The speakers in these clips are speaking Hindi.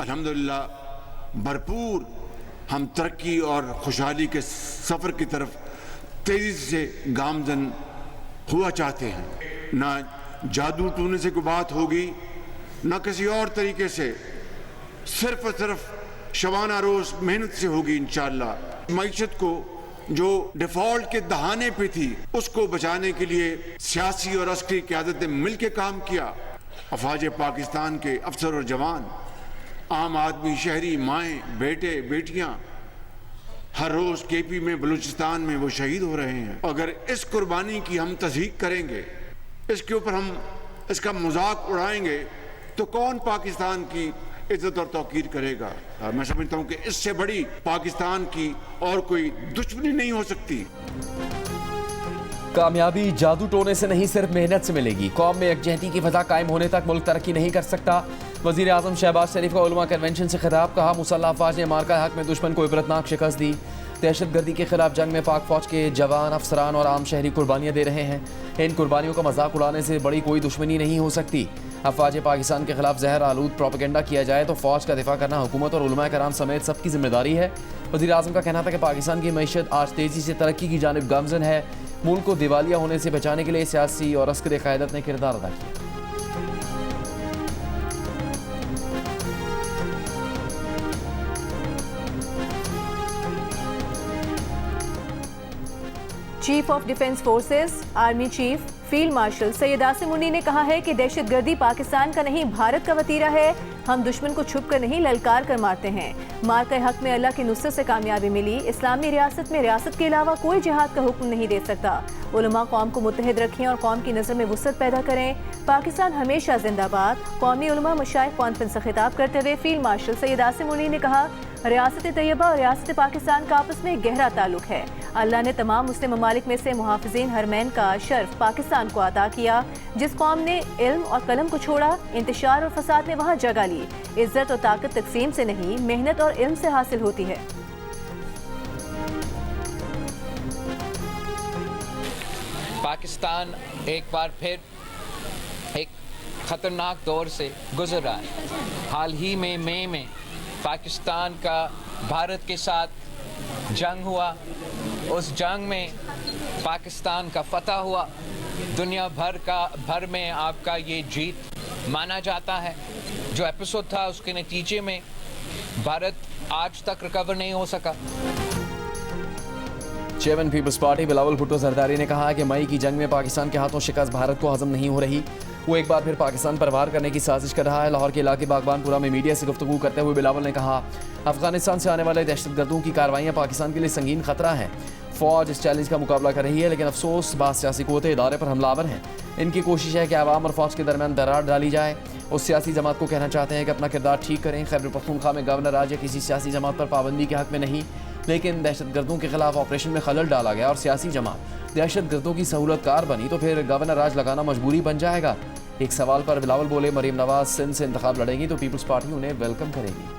अल्हम्दुलिल्लाह भरपूर हम तरक्की और खुशहाली के सफ़र की तरफ तेज़ी से गामजन हुआ चाहते हैं। ना जादू टूने से कोई बात होगी, ना किसी और तरीके से, सिर्फ और सिर्फ शबाना रोज़ मेहनत से होगी इंशाअल्लाह। मईशत को जो डिफ़ॉल्ट के दहाने पे थी उसको बचाने के लिए सियासी और अस्करी क़यादत ने मिल के काम किया। अफवाज पाकिस्तान के अफसर और जवान, आम आदमी, शहरी, माएँ, बेटे, बेटियाँ हर रोज़ केपी में, बलूचिस्तान में वो शहीद हो रहे हैं। अगर इस कुर्बानी की हम तस्दीक करेंगे, इसके ऊपर हम इसका मजाक उड़ाएंगे तो कौन पाकिस्तान की इज्जत और तौकीर करेगा। मैं समझता हूँ कि इससे बड़ी पाकिस्तान की और कोई दुश्मनी नहीं हो सकती। कामयाबी जादू टोने से नहीं, सिर्फ मेहनत से मिलेगी। कौम में यकजहती की फजा कायम होने तक मुल्क तरक्की नहीं कर सकता। वज़ीर आज़म शहबाज शरीफ का उलमा कन्वेंशन से खिताब, कहा मुसल्लह अफवाज ने मार्का हक में दुश्मन को इबरतनाक शिकस्त दी। दहशतगर्दी के खिलाफ जंग में पाक फौज के जवान, अफसरान और आम शहरी कुर्बानियाँ दे रहे हैं। इन कुर्बानियों का मजाक उड़ाने से बड़ी कोई दुश्मनी नहीं हो सकती। अफवाज पाकिस्तान के खिलाफ जहर आलूद प्रोपेगेंडा किया जाए तो फौज का दिफा करना हुकूमत और उलमा कराम समेत सबकी जिम्मेदारी है। वज़ीर आज़म का कहना था कि पाकिस्तान की मईशत आज तेज़ी से तरक्की की जानिब गामजन है। मुल्क को दिवालिया होने से बचाने के लिए सियासी और अस्करी क़यादत ने किरदार अदा किया। Chief of defence forces army chief field marshal Syed Asim Munir ने कहा है कि दहशतगर्दी पाकिस्तान का नहीं, भारत का वतीरा है। हम दुश्मन को छुप कर नहीं, ललकार कर मारते हैं। मार्के हक में अल्लाह की नुसरत से कामयाबी मिली। इस्लामी रियासत में रियासत के अलावा कोई जिहाद का हुक्म नहीं दे सकता। उलमा कौम को मुत्तहिद रखें और कौम की नज़र में वुसअत पैदा करें। पाकिस्तान हमेशा जिंदाबाद। कौमी उलमा मशाइख कॉन्फ्रेंस से खिताब करते हुए फील्ड मार्शल सैयद आसिम मुनी ने कहा, रियासत तैयबा और रियासत पाकिस्तान का आपस में गहरा ताल्लुक है। अल्लाह ने तमाम मुस्लिम ममालिक में से मुहाफिज़ीन हरमैन का शर्फ पाकिस्तान को अता किया। जिस कौम ने इल्म और कलम को छोड़ा, इंतशार और फसाद ने वहाँ जगह ली। इज्जत और ताकत तकसीम से नहीं, मेहनत और इल्म से हासिल होती है। पाकिस्तान एक बार फिर एक ख़तरनाक दौर से गुजर रहा है। हाल ही में मई में पाकिस्तान का भारत के साथ जंग हुआ। उस जंग में पाकिस्तान का फतह हुआ। दुनिया भर में आपका ये जीत माना जाता है। जो एपिसोड था उसके नतीजे में भारत आज तक रिकवर नहीं हो सका। Chairman people's party Bilawal Bhutto Zardari ने कहा कि मई की जंग में पाकिस्तान के हाथों शिकस्त भारत को हजम नहीं हो रही। वो एक बार फिर पाकिस्तान पर वार करने की साजिश कर रहा है। लाहौर के इलाके बागबानपुरा में मीडिया से गुफ्तगू करते हुए बिलावल ने कहा, अफगानिस्तान से आने वाले दहशतगर्दों की कार्रवाइयाँ पाकिस्तान के लिए संगीन खतरा है। फौज इस चैलेंज का मुकाबला कर रही है, लेकिन अफसोस बात सियासी क़ुव्वत इदारे पर हमलावर हैं। इनकी कोशिश है कि आवाम और फौज के दरमियान दरार डाली जाए। उस सियासी जमात को कहना चाहते हैं कि अपना किरदार ठीक करें। खैबर पख्तूनख्वा में गवर्नर आज या किसी सियासी जमात पर पाबंदी के हक में नहीं, लेकिन दहशतगर्दों के खिलाफ ऑपरेशन में खलल डाला गया और सियासी जमात दहशतगर्दों की सहूलतकार बनी तो फिर गवर्नर राज लगाना मजबूरी बन जाएगा। एक सवाल पर बिलावल बोले, मरीम नवाज सिंध से इंतखाब लड़ेंगी तो पीपल्स पार्टी उन्हें वेलकम करेगी।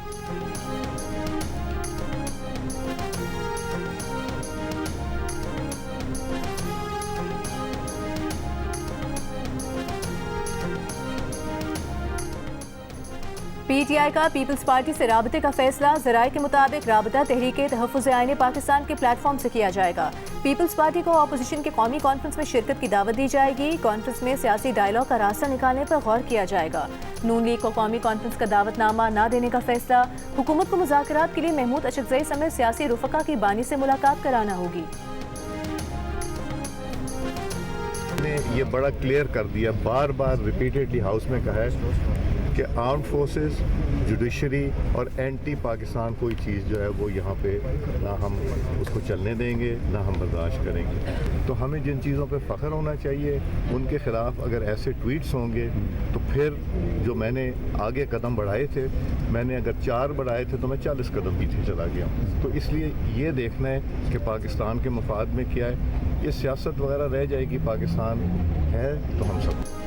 पीटीआई का पीपल्स पार्टी से राबते का फैसला ज़राए के मुताबिक राबता तहरीके तहफ़्फ़ुज़ आईन पाकिस्तान के प्लेटफॉर्म से किया जाएगा। पीपल्स पार्टी को अपोजिशन के कौमी कॉन्फ्रेंस में शिरकत की दावत दी जाएगी। कॉन्फ्रेंस में सियासी डायलॉग का रास्ता निकालने पर गौर किया जाएगा। नून लीग को कौमी कॉन्फ्रेंस का दावतनामा न देने का फैसला। हुकूमत को मुज़ाकरात के लिए महमूद अशरफजई समेत सियासी रुफ़का की बानी से मुलाकात कराना होगी। ने ये बड़ा क्लियर कर दिया, बार बार रिपीटेडली हाउस में कहा है कि आर्म फोर्सेस, जुडिशरी और एंटी पाकिस्तान कोई चीज़ जो है वो यहाँ पे ना हम उसको चलने देंगे, ना हम बर्दाश्त करेंगे। तो हमें जिन चीज़ों पे फ़ख्र होना चाहिए उनके ख़िलाफ़ अगर ऐसे ट्वीट्स होंगे तो फिर जो मैंने आगे कदम बढ़ाए थे, मैंने अगर 4 बढ़ाए थे तो मैं 40 कदम पीछे चला गया। तो इसलिए ये देखना है कि पाकिस्तान के मफाद में क्या है। ये सियासत वगैरह रह जाएगी, पाकिस्तान है तो हम सब।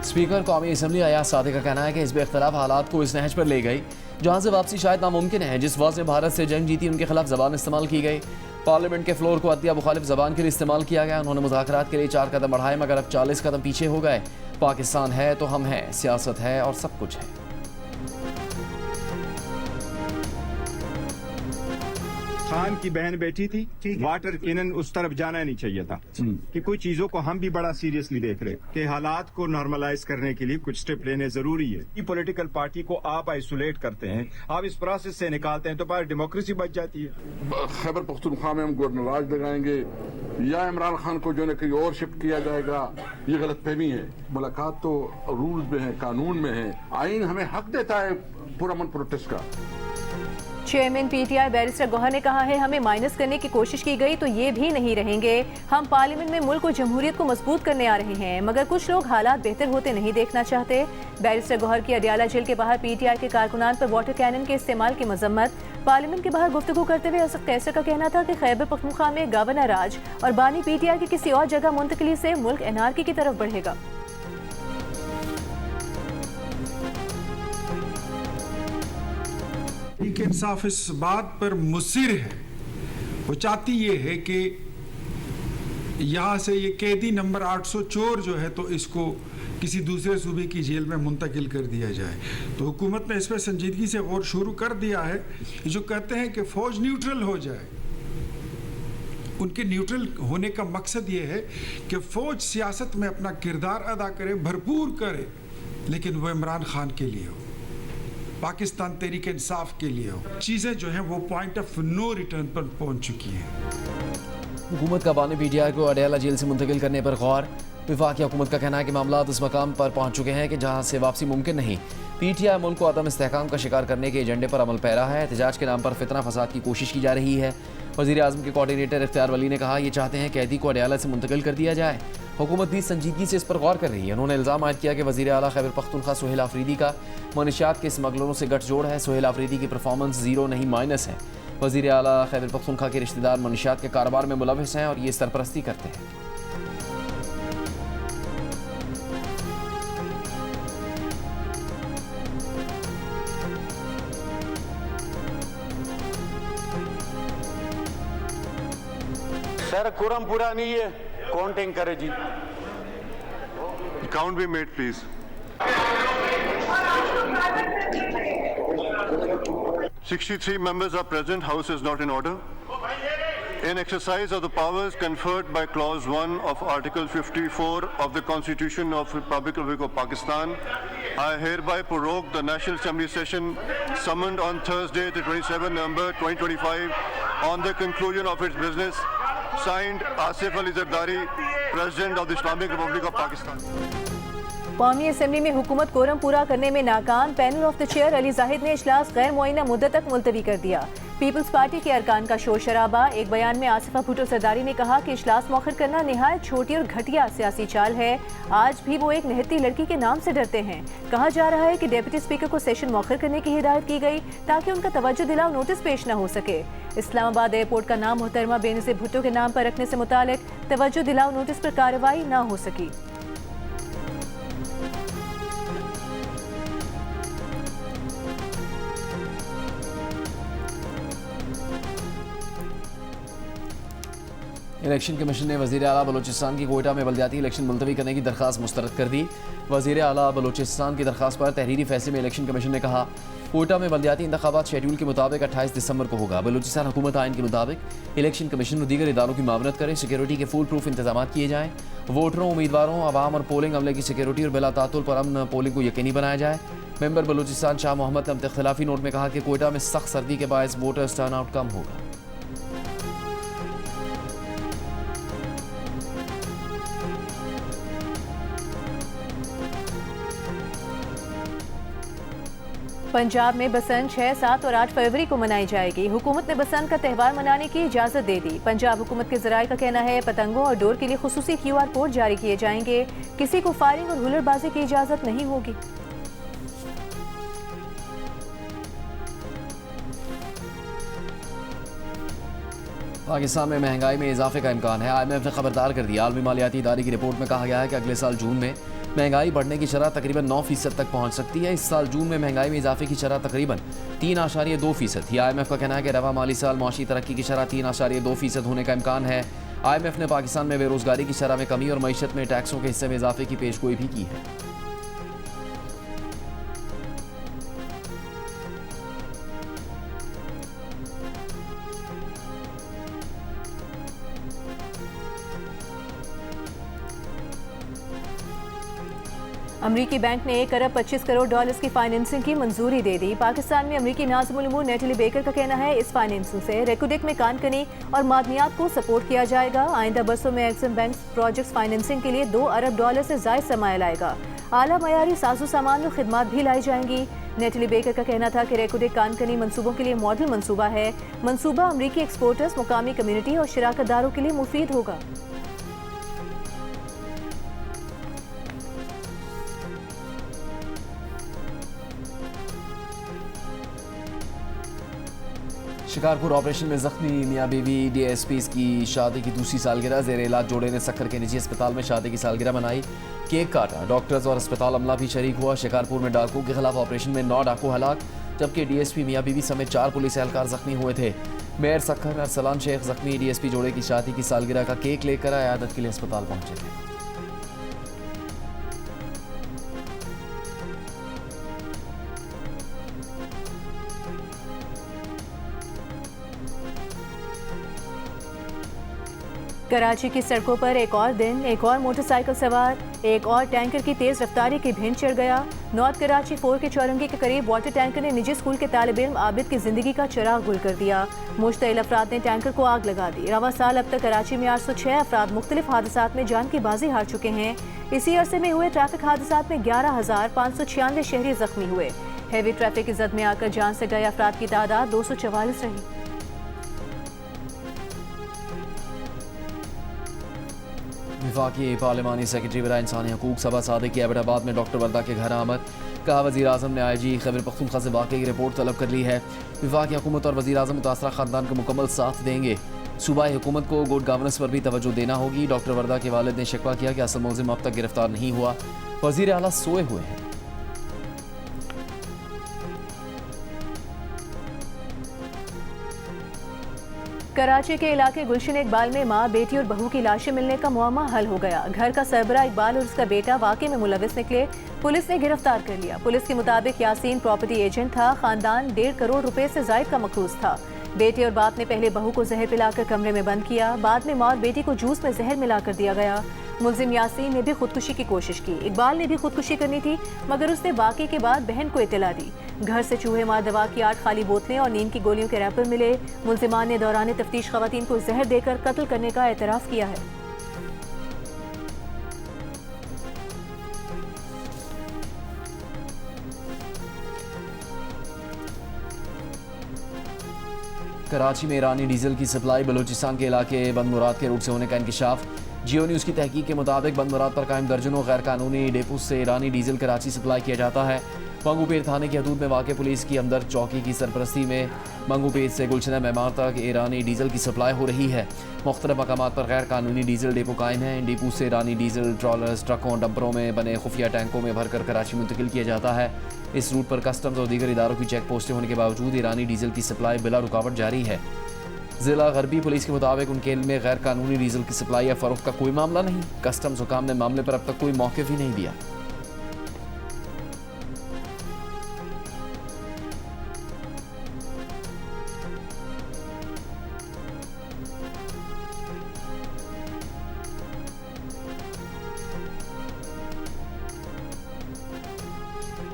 स्पीकर कौमी असम्बली अयाज सादिक का कहना है कि हिज़्ब इख्तिलाफ हालात को इस नहज पर ले गई जहाँ से वापसी शायद नामुमकिन है। जिस फौज ने भारत से जंग जीती उनके खिलाफ जबान इस्तेमाल की गई। पार्लियामेंट के फ्लोर को अतिया मुखालिफ जबान के लिए इस्तेमाल किया गया। उन्होंने मुज़ाकरात के लिए 4 कदम बढ़ाए मगर अब 40 कदम पीछे हो गए। पाकिस्तान है तो हम हैं, सियासत है और सब कुछ है। खान की बहन बैठी थी, वाटर कैनन उस तरफ जाना नहीं चाहिए था। कि कुछ चीजों को हम भी बड़ा सीरियसली देख रहे कि हालात को नॉर्मलाइज करने के लिए कुछ स्टेप लेने जरूरी है। ये पॉलिटिकल पार्टी को आप आइसोलेट करते हैं, आप इस प्रोसेस से निकालते हैं तो बाहर डेमोक्रेसी बच जाती है। खैबर पख्तूनख्वा में हम गवर्नराज लगाएंगे या इमरान खान को जो है कहीं और शिफ्ट किया जाएगा, ये गलतफहमी है। मुलाकात तो रूल्स में है, कानून में है, आइन हमें हक देता है पुरअमन प्रोटेस्ट का। चेयरमैन पीटीआई बैरिस्टर गौहर ने कहा है, हमें माइनस करने की कोशिश की गई तो ये भी नहीं रहेंगे। हम पार्लियामेंट में मुल्क और जमहूरियत को मजबूत करने आ रहे हैं, मगर कुछ लोग हालात बेहतर होते नहीं देखना चाहते। बैरिस्टर गौहर की अडियाला जेल के बाहर पीटीआई के कारकुनान पर वाटर कैनन के इस्तेमाल की मजम्मत। पार्लियामेंट के बाहर गुफ्तगू करते हुए असद कैसर का कहना था कि खैबर पख्तूनख्वा में गवर्नर राज और बानी पीटीआई की किसी और जगह मुंतकिली से मुल्क एनआरकी की तरफ बढ़ेगा। तहरीक इंसाफ इस बात पर मुसिर है, वो चाहती ये है कि यहाँ से ये कैदी नंबर 800 चोर जो है तो इसको किसी दूसरे सूबे की जेल में मुंतकिल कर दिया जाए। तो हुकूमत ने इस पर संजीदगी से गौर शुरू कर दिया है। जो कहते हैं कि फौज न्यूट्रल हो जाए, उनके न्यूट्रल होने का मकसद ये है कि फौज सियासत में अपना किरदार अदा करे, भरपूर करे, लेकिन वो इमरान खान के लिए हो, पाकिस्तान तहरीक इंसाफ के लिए हो। चीज़ें जो हैं वो पॉइंट ऑफ नो रिटर्न पर पहुंच चुकी हैं। हुकूमत का बानी पीटीआई को अडियाला जेल से मुंतकिल करने पर गौर। वफाकी हुकूमत का कहना है कि मामला उस मकाम पर पहुंच चुके हैं कि जहां से वापसी मुमकिन नहीं। पीटीआई मुल्क को अदम इस्तेहकाम का शिकार करने के एजेंडे पर अमल पैरा है। एहतजाज के नाम पर फितना फसाद की कोशिश की जा रही है। वज़ीर आज़म के कोऑर्डिनेटर इख्तियार वली ने कहा, ये चाहते हैं कैदी को अडियाला से मुंतकिल कर दिया जाए। हुकूमत भी संजीदगी से इस पर गौर कर रही है। उन्होंने इल्ज़ाम आयद किया कि वज़ीर आला खैबर पख्तूनख्वा सुहेल आफरीदी का मनशियात के स्मगलरों से गठजोड़ है। सुहेल आफरीदी की परफॉर्मेंस ज़ीरो नहीं माइनस है। वज़ीर आला खैबर पख्तूनख्वा के रिश्तेदार मनशियात के कारोबार में मुलविस हैं और ये सरपरस्ती करते हैं। सर कुरम पूरा नहीं है, काउंटिंग करे जी। Count be made please. 63 members are present. House is not in order. In exercise of the powers conferred by Clause 1 of Article 54 of the Constitution of the Republic of Pakistan, I hereby prorogue the National Assembly session summoned on Thursday, the 27th November 2025, on the conclusion of its business. Signed, Asif Ali Zardari, President of the Islamic Republic of Pakistan. कौमी असम्बली में हुकूमत कोरम पूरा करने में नाकाम। Panel of the chair Ali Zahid ने इजलास गैर मुअय्यना मुद्दत तक मुलतवी कर दिया। पीपल्स पार्टी के अरकान का शोर शराबा। एक बयान में आसिफा भुट्टो सरदारी ने कहा कि इजलास मौखर करना निहायत छोटी और घटिया सियासी चाल है। आज भी वो एक निहत्ती लड़की के नाम से डरते हैं। कहा जा रहा है कि डिप्टी स्पीकर को सेशन मौखर करने की हिदायत की गई ताकि उनका तवज्जो दिलाओ नोटिस पेश न हो सके। इस्लामाबाद एयरपोर्ट का नाम मोहतरमा बेनज़ीर भुट्टो के नाम पर रखने से मुतालिक तवज्जो दिलाओ नोटिस पर कार्रवाई न हो सकी। इलेक्शन कमीशन ने वज़ीर आला बलूचिस्तान की कोयटा में बल्दियाती इलेक्शन मुलतवी करने की दरख्वास्त मुस्तरद कर दी। वज़ीर आला बलूचिस्तान की दरख्वास्त पर तहरीरी फैसले में इलेक्शन कमीशन ने कहा, कोयटा में बल्दियाती इंतखाबात शेड्यूल के मुताबिक 28 दिसंबर को होगा। बलूचिस्तान हुकूमत आइन के मुताबिक इलेक्शन कमीशन और दीगर इदारों की मावनत करे, सिक्योरिटी के फुल प्रूफ इंतजाम किए जाएँ, वोटरों, उम्मीदवारों, आवाम और पोलिंग अमले की सिक्योरिटी और बिला तातुल पर अमन पोलिंग को यकीनी बनाया जाए। मेंबर बलूचिस्तान शाह मोहम्मद ने अपने इख्तिलाफी नोट में कहा कि कोयटा में सख्त सर्दी के बायस वोटर्स टर्नआउट कम होगा। पंजाब में बसंत 6, 7 और 8 फरवरी को मनाई जाएगी। हुकूमत ने बसंत का त्यौहार मनाने की इजाज़त दे दी। पंजाब हुकूमत के ज़राए का कहना है पतंगों और डोर के लिए खुसूसी QR कोड जारी किए जाएंगे। किसी को फायरिंग और हुल्लड़बाजी की इजाज़त नहीं होगी। पाकिस्तान में महंगाई में इजाफे का इम्कान है। IMF ने खबरदार कर दिया। आलमी मालियाती इदारे की रिपोर्ट में कहा गया है कि अगले साल जून में महंगाई बढ़ने की शरह तकरीबन 9% तक पहुंच सकती है। इस साल जून में महंगाई में इजाफे की शरह तकरीबन 3.2% थी। IMF का कहना है कि रवा माली साल मौशी तरक्की की शरह 3.2% होने का इम्कान है। IMF ने पाकिस्तान में बेरोजगारी की शरह में कमी और मईशत में टैक्सों के हिस्से में इजाफे की पेशगोई भी की है। अमरीकी बैंक ने 1 अरब 25 करोड़ डॉलर्स की फाइनेंसिंग की मंजूरी दे दी। पाकिस्तान में अमरीकी नाज़िमुल उमूर नेटली बेकर का कहना है इस फाइनेंसिंग से रेकोडेक में कानकनी और मादनियात को सपोर्ट किया जाएगा। आइंदा बरसों में एक्सिम बैंक प्रोजेक्ट्स फाइनेंसिंग के लिए 2 अरब डॉलर से ज़ायद सरमाया लाएगा। आला मयारी साजो सामान और खिदमात भी लाई जाएंगी। नेटली बेकर का कहना था कि रेकोडेक कानकनी मंसूबों के लिए मॉडल मंसूबा है। मंसूबा अमरीकी एक्सपोर्टर्स, मुकामी कम्युनिटी और शराकतदारों के लिए मुफीद होगा। शिकारपुर ऑपरेशन में जख्मी मियां बीवी डीएसपी की शादी की दूसरी सालगिरह। जेर इलाज जोड़े ने सक्खर के निजी अस्पताल में शादी की सालगिरह मनाई, केक काटा। डॉक्टर्स और अस्पताल अमला भी शरीक हुआ। शिकारपुर में डाकू के खिलाफ ऑपरेशन में 9 डाकू हलाक, जबकि डीएसपी मियां बीवी समेत 4 पुलिस एहलकार जख्मी हुए थे। मेयर सक्खर अरसलान शेख जख्मी डीएसपी जोड़े की शादी की सालगिरह का केक लेकर आयादत के लिए अस्पताल पहुंचे थे। कराची की सड़कों पर एक और दिन, एक और मोटरसाइकिल सवार, एक और टैंकर की तेज रफ्तारी की भिंड चढ़ गया। नॉर्थ कराची 4 के चौरंगी के करीब वाटर टैंकर ने निजी स्कूल के तालिब इल्म आबिद की जिंदगी का चिराग गुल कर दिया। मुश्तइल अफराद ने टैंकर को आग लगा दी। रवा साल अब तक कराची में 806 अफराद मुख्तलिफ हादसात में जान की बाजी हार चुके हैं। इसी अरसे में हुए ट्रैफिक हादसात में 11,596 शहरी जख्मी हुए। हैवी ट्रैफिक की जद में आकर जान से गए अफराद की तादाद 244 रही। वफाकी पार्लिमानी सेक्रेटरी बराए इंसानी हकूक सबा सादिक की एबटाबाद में डॉक्टर वर्दा के घर आमद। कहा वज़ीर आज़म ने IG खैबर पख्तूनख्वा से वाक़े की रिपोर्ट तलब कर ली है। वफाकी हुकूमत और वज़ीर आज़म मुतासरा ख़ानदान का मुकम्मल साथ देंगे। सूबाई हुकूमत को गुड गवर्नेंस पर भी तवज्जो देना होगी। डॉक्टर वर्दा के वालिद ने शिकवा किया कि असल मुलज़िम अब तक गिरफ्तार नहीं हुआ। वज़ीर आला सोए हुए हैं। कराची के इलाके गुलशन इकबाल में मां, बेटी और बहू की लाशें मिलने का मुअम्मा हल हो गया। घर का सरबरा इकबाल और उसका बेटा वाकई में मुलविस निकले, पुलिस ने गिरफ्तार कर लिया। पुलिस के मुताबिक यासीन प्रॉपर्टी एजेंट था। खानदान 1.5 करोड़ रुपए से जायद का मकरूज था। बेटे और बाप ने पहले बहू को जहर पिलाकर कमरे में बंद किया, बाद में मां और बेटी को जूस में जहर मिलाकर दिया गया। मुलजिम यासीन ने भी खुदकुशी की कोशिश की। इकबाल ने भी खुदकुशी करनी थी, मगर उसने वाक़े के बाद बहन को इत्तला दी। घर से चूहे मार दवा की 8 खाली बोतलें और नींद की गोलियों के रैपर मिले। मुलजिमान ने दौरान तफ्तीश खवातीन को जहर देकर कत्ल करने का एतराफ़ किया है। कराची में ईरानी डीजल की सप्लाई बलूचिस्तान के इलाके बंद मुराद के रूट से होने का इंकशाफ। जियो न्यूज़ की तहकीक के मुताबिक बंद मुराद पर कायम दर्जनों गैर कानूनी डेपो से ईरानी डीजल कराची सप्लाई किया जाता है। मंगूपीर थाने की हदूद में वाक़ पुलिस की हमदर्द चौकी की सरपरस्ती में मंगूपीर से गुलशन मेमार तक ईरानी डीजल की सप्लाई हो रही है। मुख्तलिफ मकामात पर गैर कानूनी डीजल डेपो कायम हैं। इन डेपो से ईरानी डीजल ट्रॉलर्स, ट्रकों, डंपरों में बने खुफिया टैंकों में भरकर कराची मुंतकिल किया जाता है। इस रूट पर कस्टम्स और दीगर इदारों की चेक पोस्टें होने के बावजूद ईरानी डीजल की सप्लाई बिला रुकावट जारी है। ज़िला गरबी पुलिस के मुताबिक उनके इल्म में गैर कानूनी डीजल की सप्लाई या फ़रोख्त का कोई मामला नहीं। कस्टम्स हुकाम ने मामले पर अब तक कोई मौक़िफ़ ही नहीं दिया।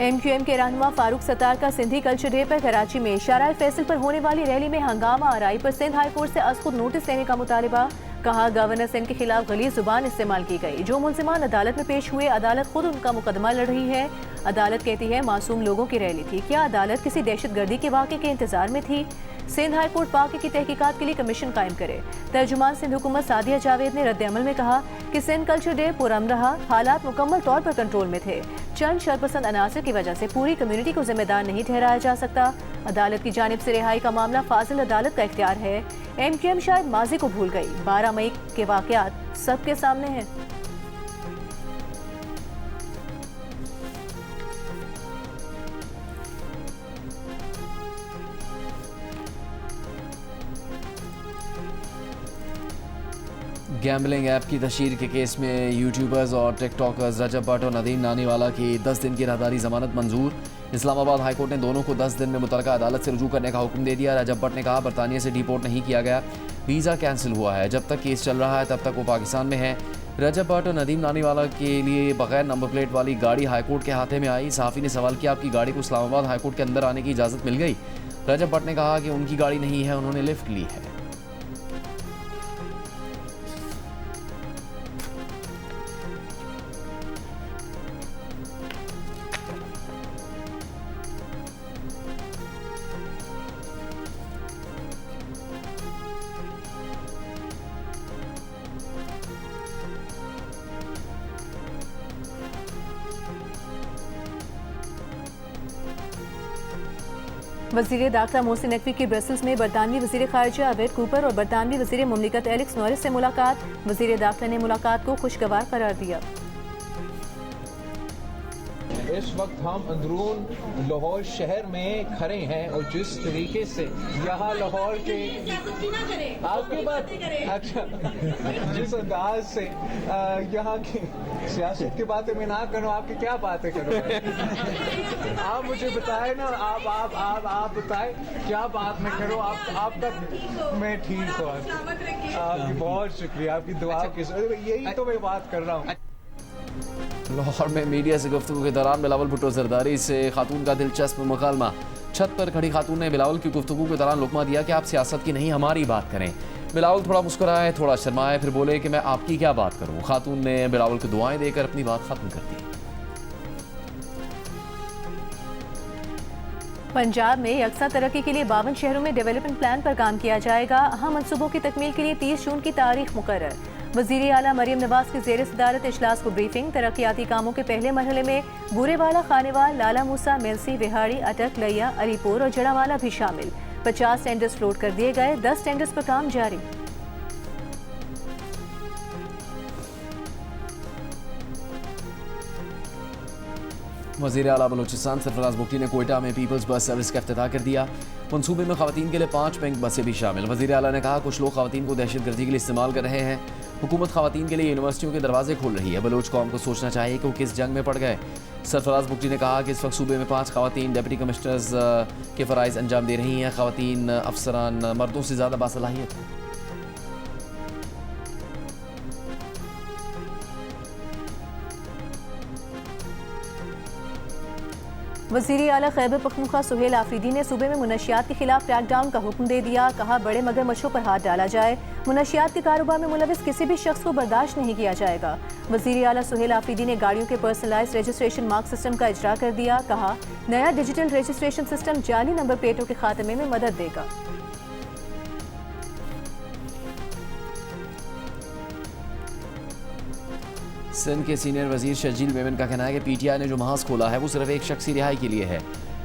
MQM के रहनुमा फारूक सत्तार का सिंधी कल्चर डे पर कराची में शाराए फैसल पर होने वाली रैली में हंगामा आराई पर सिंध हाई कोर्ट से अज खुद नोटिस लेने का मुतालबा। कहा गवर्नर सिंध के खिलाफ गलीज़ जुबान इस्तेमाल की गई। जो मुलजिमान अदालत में पेश हुए, अदालत खुद उनका मुकदमा लड़ रही है। अदालत कहती है मासूम लोगों की रैली थी। क्या अदालत किसी दहशतगर्दी के वाक़े के इंतजार में थी? सिंध हाई कोर्ट वाक़े की तहकीकात के लिए कमीशन कायम करे। तर्जुमान सिंध हुकूमत सादिया जावेद ने रद्द अमल में कहा कि सिंध कल्चर डे पुरअमन रहा, हालात मुकम्मल तौर पर कंट्रोल में थे। चंद शरपसंद अनासर की वजह से पूरी कम्युनिटी को जिम्मेदार नहीं ठहराया जा सकता। अदालत की जानिब से रिहाई का मामला फाजिल अदालत का इख्तियार है। MQM शायद माजी को भूल गई। 12 मई के वाक़यात सबके सामने हैं। गैम्बलिंग ऐप की तशहीर के केस में यूट्यूबर्स और टिकटॉकर्स रजब भट्ट और नदीम नानीवाला की 10 दिन की राहदारी जमानत मंजूर। इस्लामाबाद हाई कोर्ट ने दोनों को 10 दिन में मुतलका अदालत से रुजू करने का हुक्म दे दिया। रजब भट्ट ने कहा बरतानिया से डिपोर्ट नहीं किया गया, वीज़ा कैंसिल हुआ है। जब तक केस चल रहा है तब तक वो पाकिस्तान में है। रजब भट्ट और नदीम नानीवाला के लिए बगैर नंबर प्लेट वाली गाड़ी हाईकोर्ट के हाथे में आई। सहाफ़ी ने सवाल किया, आपकी गाड़ी को इस्लामाबाद हाईकोर्ट के अंदर आने की इजाज़त मिल गई? रजब भट्ट ने कहा कि उनकी गाड़ी नहीं है, उन्होंने लिफ्ट ली है। वज़ीर दाखिला मोहसिन नकवी की ब्रसल्स में बरतानवी वज़ीर ख़ारिजा अवेद कूपर और बरतानवी वज़ीर मुमलिकत एलेक्स नॉरिस से मुलाकात। वज़ीर दाखिला ने मुलाकात को खुशगवार करार दिया। इस वक्त हम अंदरून लाहौर शहर में खड़े हैं और जिस तरीके से यहाँ लाहौर के आपकी बात अच्छा जिस अंदाज से यहाँ की सियासत की बातें मैं ना करूँ, आपकी क्या बातें करूँ? आप मुझे बताएं ना, आप बताएं क्या बात मैं करूँ? आपका मैं ठीक हूँ, आपकी बहुत शुक्रिया, आपकी दुआ की यही तो मैं बात कर रहा हूँ। लाहौर में मीडिया से गुफ्तगू के दौरान बिलावल भुट्टो जरदारी से खातून का दिलचस्प मुकालमा। छत पर खड़ी खातून ने बिलावल की गुफ्तगू के दौरान लुकमा दिया कि आप सियासत की नहीं हमारी बात करें। बिलावल थोड़ा मुस्कुराए, थोड़ा शर्माए, फिर बोले कि मैं आपकी क्या बात करूं। खातून ने बिलावल को दुआएं देकर अपनी बात खत्म कर दी। पंजाब में यकसा तरक्की के लिए 52 शहरों में डेवलपमेंट प्लान पर काम किया जाएगा। अहम मनसूबों की तकमील के लिए 30 जून की तारीख मुकर्रर। वज़ीर आला मरियम नवाज की ज़ेर सदारत इजलास को ब्रीफिंग। तरक्याती कामों के पहले मरहले में बूरेवाला, खानेवाल, लाला मूसा, मेलसी, विहाड़ी, अटक, लिया, अलीपुर और जड़ावाला भी शामिल। 50 टेंडर्स फ्लोट कर दिए गए, 10 टेंडर्स पर काम जारी। वज़ीर आला बलूचिस्तान सरफराज बुगटी ने कोयटा में पीपल्स बस सर्विस का इफ्तिताह कर दिया। मनसूबे में खवातीन के लिए 5 बैंक बसें भी शामिल। वज़ीर आला ने कहा, कुछ लोग खवातीन को दहशतगर्दी के लिए इस्तेमाल कर रहे हैं। हुकूमत खवातीन के लिए यूनिवर्सिटियों के दरवाजे खोल रही है। बलोच कौम को सोचना चाहिए कि वो किस जंग में पड़ गए। सरफराज बुगटी ने कहा कि इस वक्त सूबे में 5 खवातीन डिप्टी कमिश्नर्स के फ़राइज़ अंजाम दे रही हैं। खवातीन अफसरान मर्दों से ज़्यादा बासलाहियत हैं। वज़ीर आला खैबर पख्तूनख्वा सुहेल आफरीदी ने सूबे में मुनशियात के खिलाफ क्रैकडाउन का हुक्म दे दिया। कहा, बड़े मगरमच्छों पर हाथ डाला जाए, मुनशियात के कारोबार में मुलविस किसी भी शख्स को बर्दाश्त नहीं किया जाएगा। वज़ीर आला सुहेल आफरीदी ने गाड़ियों के पर्सनलाइज्ड रजिस्ट्रेशन मार्क सिस्टम का इजरा कर दिया। कहा, नया डिजिटल रजिस्ट्रेशन सिस्टम जाली नंबर प्लेटों के खात्मे में मदद देगा। सिंध के सीनियर वजीर शर्जील मेमन का कहना है कि पीटीआई ने जो महाज खोला है वो सिर्फ एक शख्सी रिहाई के लिए है।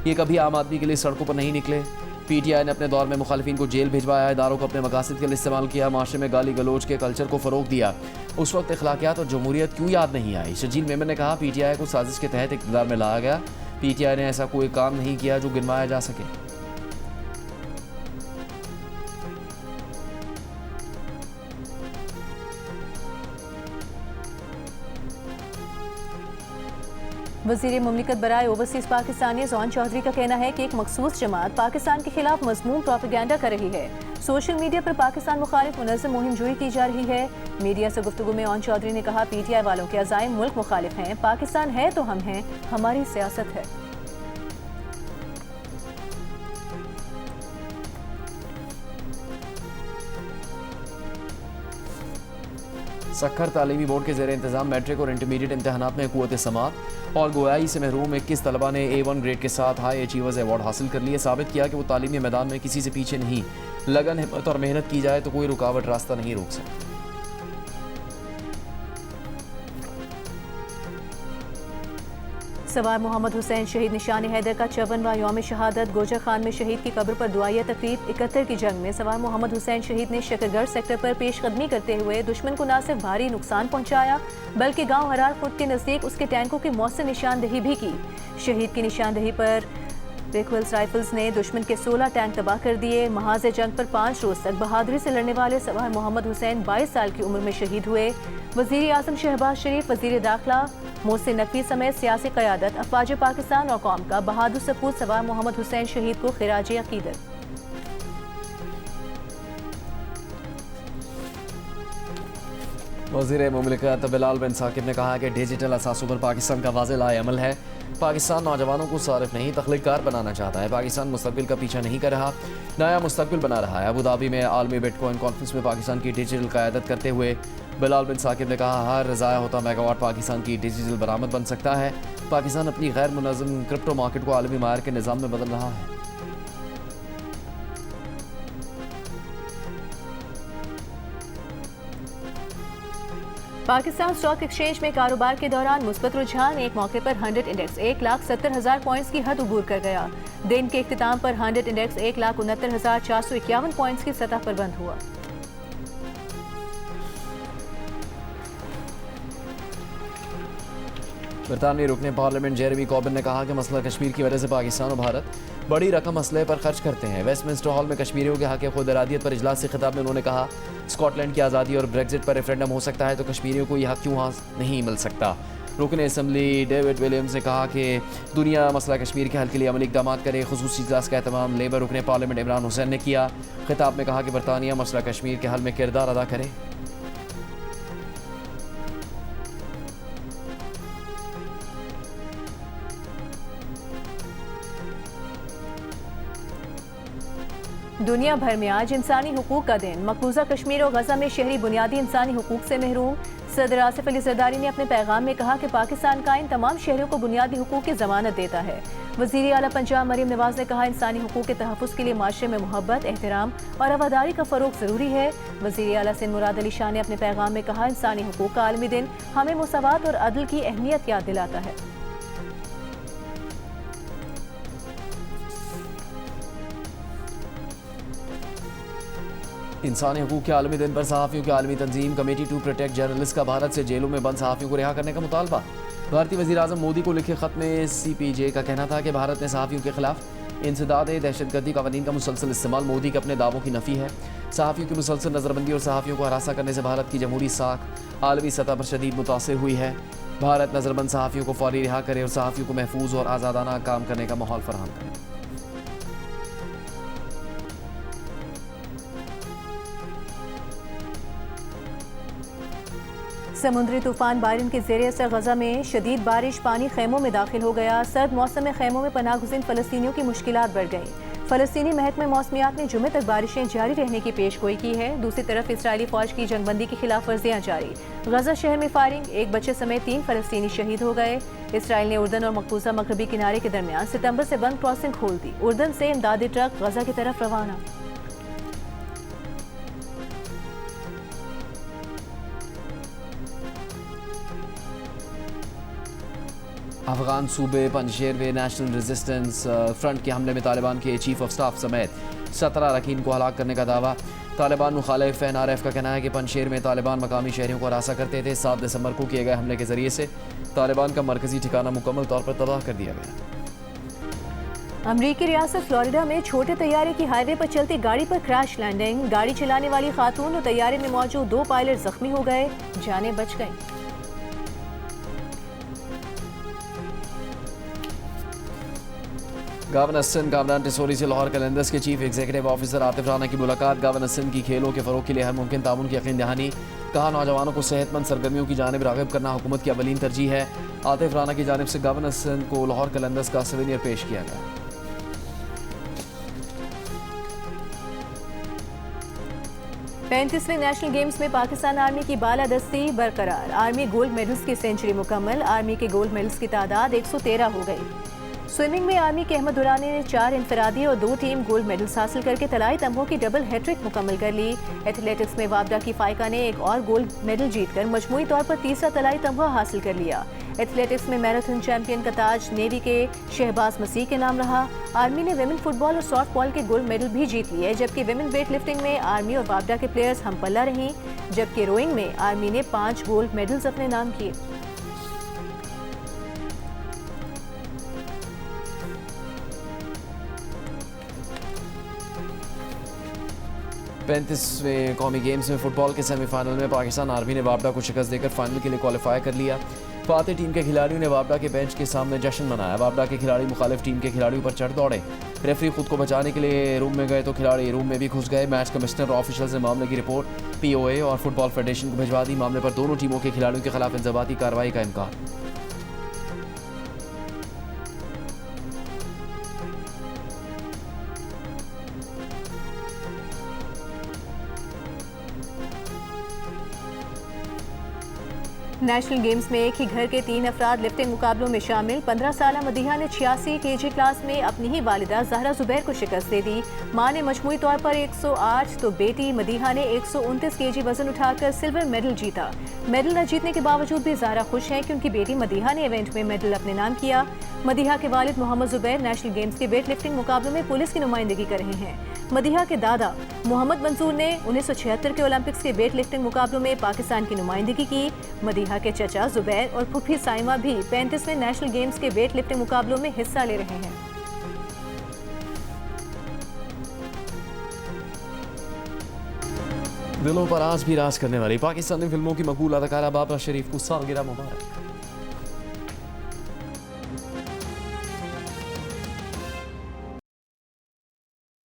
ये कभी आम आदमी के लिए सड़कों पर नहीं निकले। पीटीआई ने अपने दौर में मुखालिफिन को जेल भिजवाया, इदारों को अपने मकासद के लिए इस्तेमाल किया, माशरे में गाली गलोच के कल्चर को फ़रोग दिया। उस वक्त अखलाकियात और जमहूरियत क्यों याद नहीं आई? शर्जील मेमन ने कहा, पीटीआई को साजिश के तहत इक़्तिदार में लाया गया। पीटीआई ने ऐसा कोई काम नहीं किया जो गिनवाया जा सके। वज़ीर मुमलिकत बराए ओवरसीज़ पाकिस्तानी जॉन चौधरी का कहना है कि एक मखसूस जमात पाकिस्तान के खिलाफ मज़मूम प्रोपेगेंडा कर रही है। सोशल मीडिया पर पाकिस्तान मुखालिफ मुनज़्ज़म मुहिम जोई की जा रही है। मीडिया से गुफ्तगू में जॉन चौधरी ने कहा, पीटीआई वालों के अज़ाइम मुल्क मुखालिफ हैं। पाकिस्तान है तो हम हैं, हमारी सियासत है। सक्खर तालीमी बोर्ड के ज़ेर इंतज़ाम मैट्रिक और इंटरमीडिएट इम्तहानात में क़ुव्वत समात और गोयाई से महरूम 21 तलबा ने A1 ग्रेड के साथ हाई अचीवर्स अवार्ड हासिल कर लिए। साबित किया कि वो तालीमी मैदान में किसी से पीछे नहीं, लगन, हिम्मत और मेहनत की जाए तो कोई रुकावट रास्ता नहीं रोक सकती। सवार मोहम्मद हुसैन शहीद निशान हैदर का 54वां यौम शहादत। गोजर खान में शहीद की कब्र पर दुआया तकरीब। 71 की जंग में सवार मोहम्मद हुसैन शहीद ने शकरगढ़ सेक्टर पर पेशकदमी करते हुए दुश्मन को न सिर्फ भारी नुकसान पहुंचाया बल्कि गांव हरार खुर्द के नज़दीक उसके टैंकों की मौसर निशानदही भी की। शहीद की निशानदही पर रेकवेल्स राइफल्स ने दुश्मन के 16 टैंक तबाह कर दिए। महाज जंग पर 5 रोज तक बहादुरी से लड़ने वाले सवार मोहम्मद हुसैन 22 साल की उम्र में शहीद हुए। वज़ीर आज़म शहबाज शरीफ, वज़ीर दाखिला मोहसिन नकवी समेत सियासी क़यादत, अफ़वाज पाकिस्तान और कौम का बहादुर सपूत सवार मोहम्मद हुसैन शहीद को खिराज अक़ीदत। वज़ीर मुमलिकत बिलाल बिन साकिब ने कहा कि डिजिटल असासों पर पाकिस्तान का वाज़ेह लाएअमल है। पाकिस्तान नौजवानों को सारिफ नहीं तख्लीक़कार बनाना चाहता है। पाकिस्तान मुस्तक़बिल का पीछा नहीं कर रहा, नया मुस्तक़बिल बना रहा है। अबू धाबी में आलमी बिटकॉइन कॉन्फ्रेंस में पाकिस्तान की डिजिटल क़यादत करते हुए बिलाल बिन साकिब ने कहा, हर ज़ाया होता मेगावाट पाकिस्तान की डिजिटल बरामद बन सकता है। पाकिस्तान अपनी गैर मुनज़्ज़म क्रिप्टो मार्केट को आलमी मार के निज़ाम में बदल रहा है। पाकिस्तान स्टॉक एक्सचेंज में कारोबार के दौरान मुस्बत रुझान। एक मौके पर 100 इंडेक्स 1,70,000 पॉइंट्स की हद अबूर कर गया। दिन के इख्तिताम पर 100 इंडेक्स 1,69,451 पॉइंट्स की सतह पर बंद हुआ। बरतानवी रुकने पार्लियामेंट जेरेमी कॉर्बिन ने कहा कि मसला कश्मीर की वजह से पाकिस्तान और भारत बड़ी रकम असले पर खर्च करते हैं। वेस्टमिंस्टर हॉल में कश्मीरियों के हक़ खुद इरादियत पर इजलास से खिताब में उन्होंने कहा, स्कॉटलैंड की आज़ादी और ब्रेग्जिट पर रेफरेंडम हो सकता है तो कश्मीरियों को यह हक़ क्यों नहीं मिल सकता। रुकन असम्बली डेविड विलियम्स ने कहा कि दुनिया मसला कश्मीर के हल के लिए अमली इक़दाम करे। खुसूसी इजलास का एहतमाम लेबर रुकने पार्लियामेंट इमरान हुसैन ने किया। खिताब में कहा कि बरतानिया मसला कश्मीर के हल में किरदार अदा करे। दुनिया भर में आज इंसानी हुकूक का दिन। मकबूजा कश्मीर और गजा में शहरी बुनियादी इंसानी हुकूक से महरूम। सदर आसिफ अली जरदारी ने अपने पैगाम में कहा कि पाकिस्तान का इन तमाम शहरों को बुनियादी हुकूक की जमानत देता है। वज़ीर आला पंजाब मरीम नवाज ने कहा, इंसानी हुकूक के तहफ़्फ़ुज़ के लिए माशरे में मोहब्बत, एहतराम और रवादारी का फ़रोग़ ज़रूरी है। वज़ीर आला सिंध मुराद अली शाह ने अपने पैगाम में कहा, इंसानी हुकूक का आलमी दिन हमें मुसावात और अदल की अहमियत याद दिलाता है। इंसानी हकूक़ के आलमी दिन पर सहाफ़ियों की आलमी तंजीम कमेटी टू प्रोटेक्ट जर्नलिस्ट का भारत से जेलों में बंद सहाफ़ियों को रिहा करने का मुतालबा। भारतीय वज़ीर आज़म मोदी को लिखे ख़त में CPJ का कहना था कि भारत ने सहाफ़ियों के खिलाफ इंसदाद दहशतगर्दी कवानीन का मुसलसल इस्तेमाल मोदी के अपने दावों की नफ़ी है। सहाफ़ियों की मुसलसल नज़रबंदी और सहाफ़ियों को हरासा करने से भारत की जमहूरी साख आलमी सतह पर शदीद मुतासिर हुई है। भारत नज़रबंद सहाफ़ियों को फौरी रिहा करे और सहाफ़ियों को महफूज और आज़ादाना काम करने का माहौल फराहम करे। समुद्री तूफान बारिन के ज़ेरे असर गजा में शदीद बारिश, पानी खैमों में दाखिल हो गया। सर्द मौसम में खैमों में पनाह गुज़ीन फ़लस्तीनियों की मुश्किलात बढ़ गई। फ़लस्तीनी महकमे मौसमियात ने जुमे तक बारिशें जारी रहने की पेशगोई की है। दूसरी तरफ इसराइली फ़ौज की जंगबंदी की खिलाफ वर्जियाँ जारी। गजा शहर में फायरिंग, एक बच्चे समेत 3 फ़लस्तीनी शहीद हो गए। इसराइल ने उर्दन और मकबूजा मगरबी किनारे के दरमियान सितंबर से बंद क्रॉसिंग खोल दी। उर्दन से इमदादी ट्रक गजा की तरफ रवाना। अफगान सूबे पंजशेर में नेशनल रेजिस्टेंस फ्रंट के हमले में तालिबान के चीफ ऑफ स्टाफ समेत 17 अरकान को हलाक करने का दावा। तालिबान मुखालिफ NRF का कहना है कि पंजशेर में तालिबान मकामी शहरियों को हरासा करते थे। 7 दिसंबर को किए गए हमले के जरिए से तालिबान का मरकजी ठिकाना मुकम्मल तौर पर तबाह कर दिया गया। अमरीकी रियासत फ्लोरिडा में छोटे तैयारे की हाईवे पर चलती गाड़ी पर क्रैश लैंडिंग। गाड़ी चलाने वाली खातून और तैयारे में मौजूद 2 पायलट जख्मी हो गए, जानें बच गईं। गवर्नर सिंध कामरान टिसोरी से लाहौर कैलेंडर्स के chief executive officer Atif Rana की मुलाकात। गवर्नर सिंध की खेलों के फ़रोग़ के लिए हर मुमकिन ताउन की यकीन दहानी। कहा, नौजवानों को सेहतमंद सरगर्मियों की जानिब राग़िब करना हुकूमत की अवलीन तरजीह है। आतिफ राना की जानिब से गवर्नर सिंध को लाहौर कैलेंडर्स का सवेनियर पेश किया गया। 35वें नेशनल गेम्स में पाकिस्तान आर्मी की बालादस्ती बरकरार। आर्मी गोल्ड मेडल्स की सेंचुरी मुकम्मल। आर्मी के गोल्ड मेडल्स की तादाद 113 हो गई। स्विमिंग में आर्मी के अहमद दुरानी ने 4 इंफरादी और 2 टीम गोल्ड मेडल्स हासिल करके तलाई तमगों की डबल हैट्रिक मुकम्मल कर ली। एथलेटिक्स में वाबडा की फाइका ने एक और गोल्ड मेडल जीतकर मजमूई तौर पर तीसरा तलाई तमगा हासिल कर लिया। एथलेटिक्स में मैराथन चैंपियन का ताज नेवी के शहबाज मसीह के नाम रहा। आर्मी ने विमेन फुटबॉल और सॉफ्ट बॉल के गोल्ड मेडल भी जीत लिए, जबकि विमेन वेट लिफ्टिंग में आर्मी और वाबडा के प्लेयर्स हमपल्ला रहीं, जबकि रोइंग में आर्मी ने 5 गोल्ड मेडल्स अपने नाम किए। पैंतीसवें कौमी गेम्स में फुटबॉल के सेमीफाइनल में पाकिस्तान आर्मी ने वाबडा को शिकस्त देकर फाइनल के लिए क्वालिफाई कर लिया। फाते टीम के खिलाड़ियों ने वाबडा के बेंच के सामने जश्न मनाया। वाबडा के खिलाड़ी मुखालिफ टीम के खिलाड़ियों पर चढ़ दौड़े। रेफरी खुद को बचाने के लिए रूम में गए तो खिलाड़ी रूम में भी घुस गए। मैच कमिश्नर और ऑफिशियल्स ने मामले की रिपोर्ट पीओए और फुटबॉल फेडरेशन को भिजवा दी। मामले पर दोनों टीमों के खिलाड़ियों के खिलाफ इंजबाती कार्रवाई का इम्कान। नेशनल गेम्स में एक ही घर के 3 अफराद लिफ्टिंग मुकाबलों में शामिल। 15 साला मदीहा ने 86 केजी क्लास में अपनी ही वालिदा ज़हरा ज़ुबैर को शिकस्त दे दी। मां ने मजमूई तौर पर 108 तो बेटी मदीहा ने 129 केजी वजन उठाकर सिल्वर मेडल जीता। मेडल न जीतने के बावजूद भी ज़हरा खुश हैं कि उनकी बेटी मदीहा ने इवेंट में मेडल अपने नाम किया। मदीहा के वालिद मोहम्मद ज़ुबैर नेशनल गेम्स के वेट लिफ्टिंग मुकाबलों में पुलिस की नुमाइंदगी कर रहे हैं। मदीहा के दादा मोहम्मद मंसूर ने 1976 के ओलंपिक्स के वेट लिफ्टिंग मुकाबलों में पाकिस्तान की नुमाइंदगी की। मदीहा के चचा ज़ुबैर और फुफी साइमा भी 35वें नेशनल गेम्स के वेट लिफ्टिंग मुकाबलों में हिस्सा ले रहे हैं। दिलों पर आज भी राज करने वाली पाकिस्तानी फिल्मों की मकबूल अदाकारा बाबरा शरीफ को सालगिरह मुबारक।